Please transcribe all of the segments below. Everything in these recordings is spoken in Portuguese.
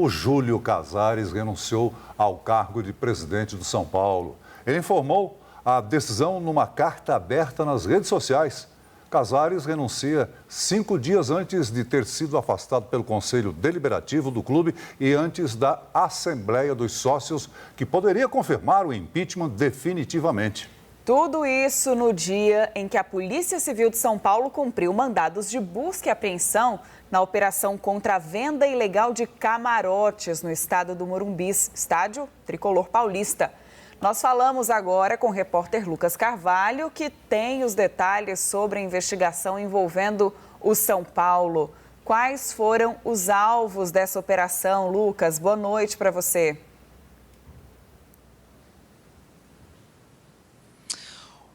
O Júlio Casares renunciou ao cargo de presidente do São Paulo. Ele informou a decisão numa carta aberta nas redes sociais. Casares renuncia 5 dias antes de ter sido afastado pelo Conselho Deliberativo do clube e antes da Assembleia dos Sócios, que poderia confirmar o impeachment definitivamente. Tudo isso no dia em que a Polícia Civil de São Paulo cumpriu mandados de busca e apreensão na operação contra a venda ilegal de camarotes no estado do Morumbi, estádio Tricolor Paulista. Nós falamos agora com o repórter Lucas Carvalho, que tem os detalhes sobre a investigação envolvendo o São Paulo. Quais foram os alvos dessa operação, Lucas? Boa noite para você.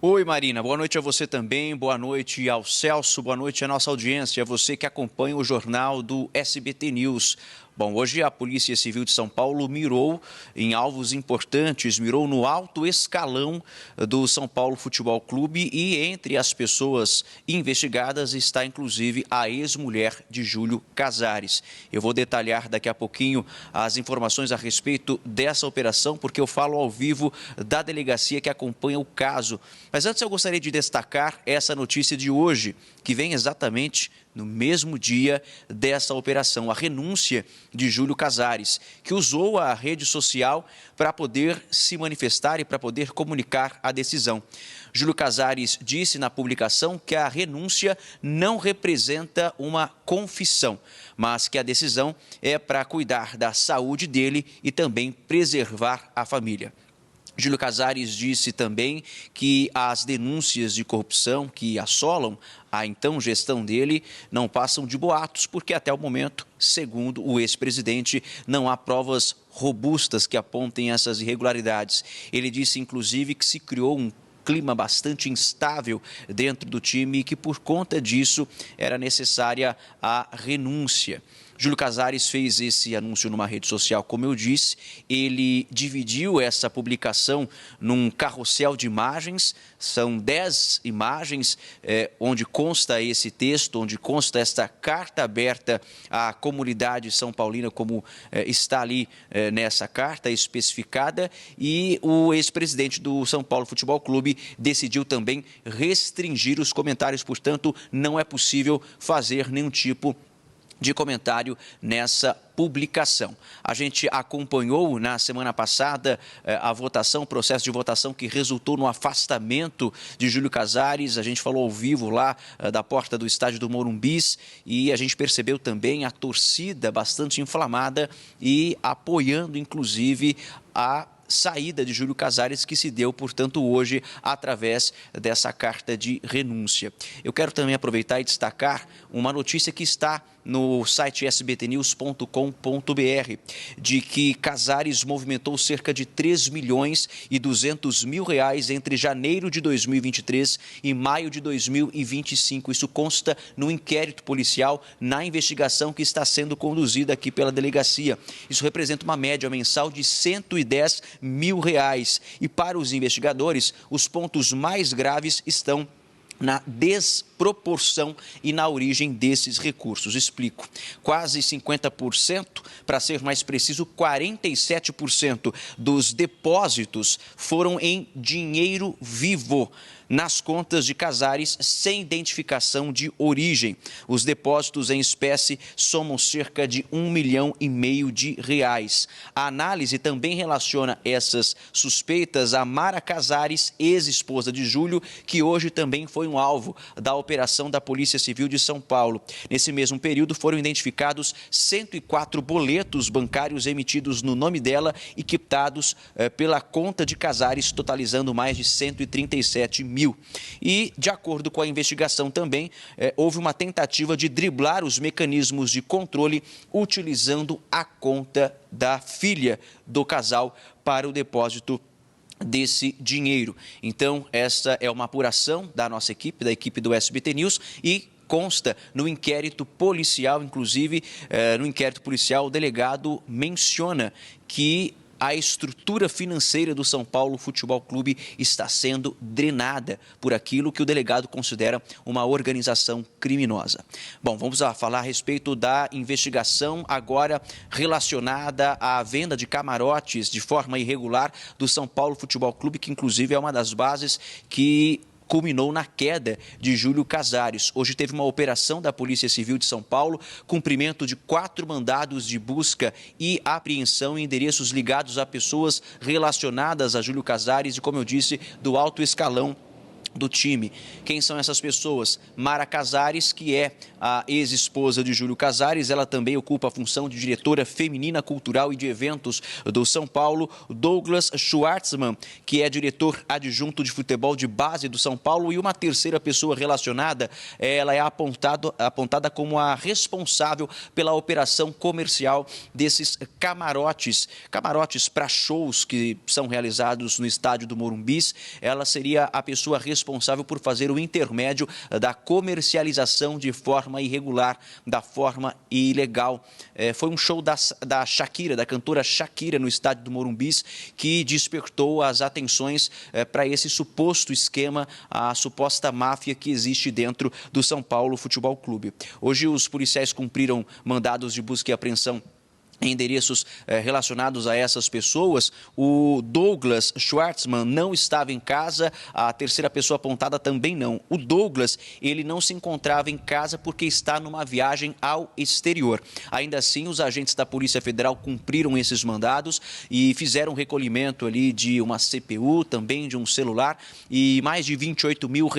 Oi, Marina. Boa noite a você também. Boa noite ao Celso. Boa noite à nossa audiência, a você que acompanha o jornal do SBT News. Bom, hoje a Polícia Civil de São Paulo mirou em alvos importantes, mirou no alto escalão do São Paulo Futebol Clube e entre as pessoas investigadas está inclusive a ex-mulher de Júlio Casares. Eu vou detalhar daqui a pouquinho as informações a respeito dessa operação, porque eu falo ao vivo da delegacia que acompanha o caso. Mas antes eu gostaria de destacar essa notícia de hoje, que vem exatamente no mesmo dia dessa operação, a renúncia de Júlio Casares, que usou a rede social para poder se manifestar e para poder comunicar a decisão. Júlio Casares disse na publicação que a renúncia não representa uma confissão, mas que a decisão é para cuidar da saúde dele e também preservar a família. Júlio Casares disse também que as denúncias de corrupção que assolam a então gestão dele não passam de boatos, porque até o momento, segundo o ex-presidente, não há provas robustas que apontem essas irregularidades. Ele disse, inclusive, que se criou um clima bastante instável dentro do time e que, por conta disso, era necessária a renúncia. Júlio Casares fez esse anúncio numa rede social, como eu disse. Ele dividiu essa publicação num carrossel de imagens. São 10 imagens onde consta esse texto, onde consta esta carta aberta à comunidade são paulina, como está ali nessa carta especificada. E o ex-presidente do São Paulo Futebol Clube decidiu também restringir os comentários. Portanto, não é possível fazer nenhum tipo de comentário nessa publicação. A gente acompanhou na semana passada a votação, o processo de votação que resultou no afastamento de Júlio Casares. A gente falou ao vivo lá da porta do estádio do Morumbi e a gente percebeu também a torcida bastante inflamada e apoiando, inclusive, a saída de Júlio Casares, que se deu, portanto, hoje através dessa carta de renúncia. Eu quero também aproveitar e destacar uma notícia que está no site sbtnews.com.br, de que Casares movimentou cerca de 3.200.000 reais entre janeiro de 2023 e maio de 2025. Isso consta no inquérito policial, na investigação que está sendo conduzida aqui pela delegacia. Isso representa uma média mensal de R$110.000. E para os investigadores, os pontos mais graves estão na desproporção e na origem desses recursos. Explico. Quase 50%, para ser mais preciso, 47% dos depósitos foram em dinheiro vivo nas contas de Casares sem identificação de origem. Os depósitos em espécie somam cerca de R$1,5 milhão de reais. A análise também relaciona essas suspeitas a Mara Casares, ex-esposa de Júlio, que hoje também foi um alvo da operação da Polícia Civil de São Paulo. Nesse mesmo período foram identificados 104 boletos bancários emitidos no nome dela e quitados pela conta de Casares, totalizando mais de 137 mil. E, de acordo com a investigação também, houve uma tentativa de driblar os mecanismos de controle utilizando a conta da filha do casal para o depósito desse dinheiro. Então, essa é uma apuração da nossa equipe, da equipe do SBT News, e consta no inquérito policial, inclusive, no inquérito policial, o delegado menciona que a estrutura financeira do São Paulo Futebol Clube está sendo drenada por aquilo que o delegado considera uma organização criminosa. Bom, vamos falar a respeito da investigação agora relacionada à venda de camarotes de forma irregular do São Paulo Futebol Clube, que inclusive é uma das bases que culminou na queda de Júlio Casares. Hoje teve uma operação da Polícia Civil de São Paulo, cumprimento de 4 mandados de busca e apreensão em endereços ligados a pessoas relacionadas a Júlio Casares e, como eu disse, do alto escalão do time. Quem são essas pessoas? Mara Casares, que é a ex-esposa de Júlio Casares, ela também ocupa a função de diretora feminina cultural e de eventos do São Paulo. Douglas Schwartzman, que é diretor adjunto de futebol de base do São Paulo, e uma terceira pessoa relacionada, ela é apontada como a responsável pela operação comercial desses camarotes para shows que são realizados no estádio do Morumbis. Ela seria a pessoa responsável por fazer o intermédio da comercialização de forma irregular, da forma ilegal. Foi um show da Shakira, da cantora Shakira, no estádio do Morumbis, que despertou as atenções para esse suposto esquema, a suposta máfia que existe dentro do São Paulo Futebol Clube. Hoje os policiais cumpriram mandados de busca e apreensão em endereços relacionados a essas pessoas. O Douglas Schwartzman não estava em casa, a terceira pessoa apontada também não. O Douglas, ele não se encontrava em casa porque está numa viagem ao exterior. Ainda assim, os agentes da Polícia Federal cumpriram esses mandados e fizeram um recolhimento ali de uma CPU, também de um celular e mais de R$28 mil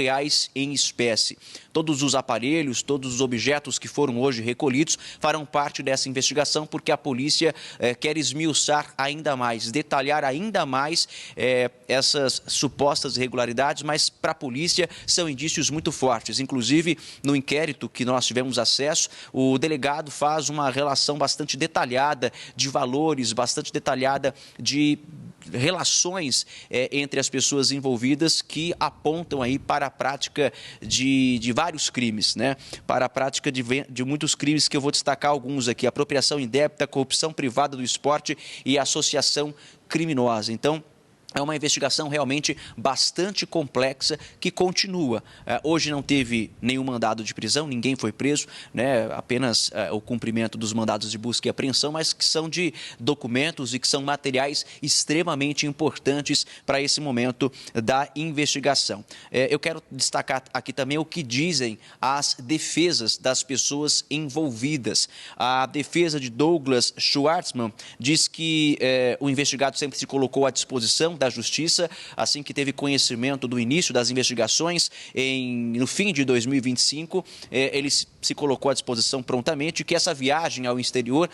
em espécie. Todos os aparelhos, todos os objetos que foram hoje recolhidos farão parte dessa investigação, porque a polícia quer esmiuçar ainda mais, detalhar ainda mais essas supostas irregularidades, mas para a polícia são indícios muito fortes. Inclusive, no inquérito que nós tivemos acesso, o delegado faz uma relação bastante detalhada de valores, bastante detalhada de relações entre as pessoas envolvidas, que apontam aí para a prática de vários crimes, né? Para a prática de muitos crimes, que eu vou destacar alguns aqui: apropriação indébita, corrupção privada do esporte e associação criminosa. Então, é uma investigação realmente bastante complexa que continua. Hoje não teve nenhum mandado de prisão, ninguém foi preso, né? Apenas o cumprimento dos mandados de busca e apreensão, mas que são de documentos e que são materiais extremamente importantes para esse momento da investigação. Eu quero destacar aqui também o que dizem as defesas das pessoas envolvidas. A defesa de Douglas Schwartzman diz que o investigado sempre se colocou à disposição da Justiça, assim que teve conhecimento do início das investigações no fim de 2025, ele se colocou à disposição prontamente, que essa viagem ao exterior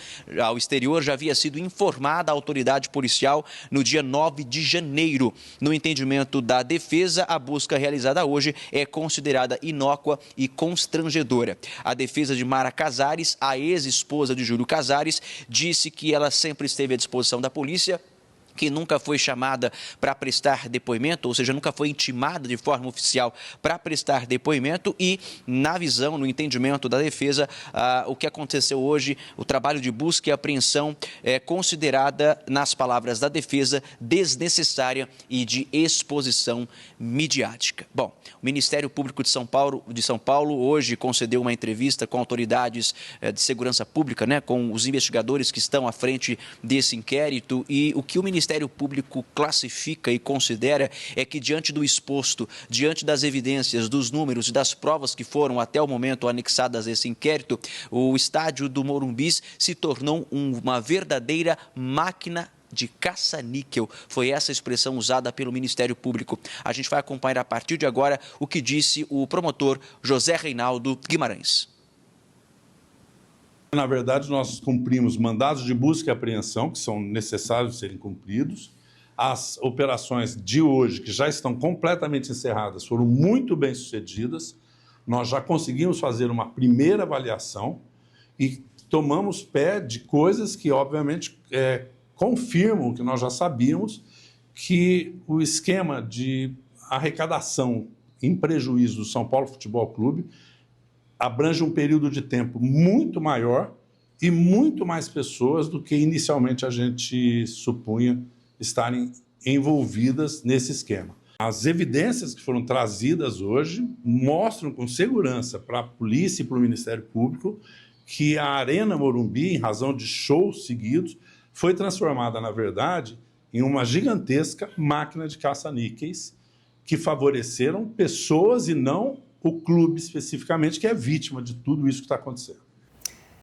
já havia sido informada à autoridade policial no dia 9 de janeiro. No entendimento da defesa, a busca realizada hoje é considerada inócua e constrangedora. A defesa de Mara Casares, a ex-esposa de Júlio Casares, disse que ela sempre esteve à disposição da polícia, que nunca foi chamada para prestar depoimento, ou seja, nunca foi intimada de forma oficial para prestar depoimento, e na visão, no entendimento da defesa, o que aconteceu hoje, o trabalho de busca e apreensão é considerada, nas palavras da defesa, desnecessária e de exposição midiática. Bom, o Ministério Público de São Paulo hoje concedeu uma entrevista com autoridades de segurança pública, né, com os investigadores que estão à frente desse inquérito, e o que o Ministério Público classifica e considera é que, diante do exposto, diante das evidências, dos números e das provas que foram até o momento anexadas a esse inquérito, o estádio do Morumbis se tornou uma verdadeira máquina de caça-níquel. Foi essa expressão usada pelo Ministério Público. A gente vai acompanhar a partir de agora o que disse o promotor José Reinaldo Guimarães. Na verdade, nós cumprimos mandados de busca e apreensão, que são necessários serem cumpridos. As operações de hoje, que já estão completamente encerradas, foram muito bem sucedidas. Nós já conseguimos fazer uma primeira avaliação e tomamos pé de coisas que, obviamente, confirmam o que nós já sabíamos, que o esquema de arrecadação em prejuízo do São Paulo Futebol Clube abrange um período de tempo muito maior e muito mais pessoas do que inicialmente a gente supunha estarem envolvidas nesse esquema. As evidências que foram trazidas hoje mostram com segurança para a polícia e para o Ministério Público que a Arena Morumbi, em razão de shows seguidos, foi transformada, na verdade, em uma gigantesca máquina de caça-níqueis que favoreceram pessoas e não o clube especificamente, que é vítima de tudo isso que está acontecendo.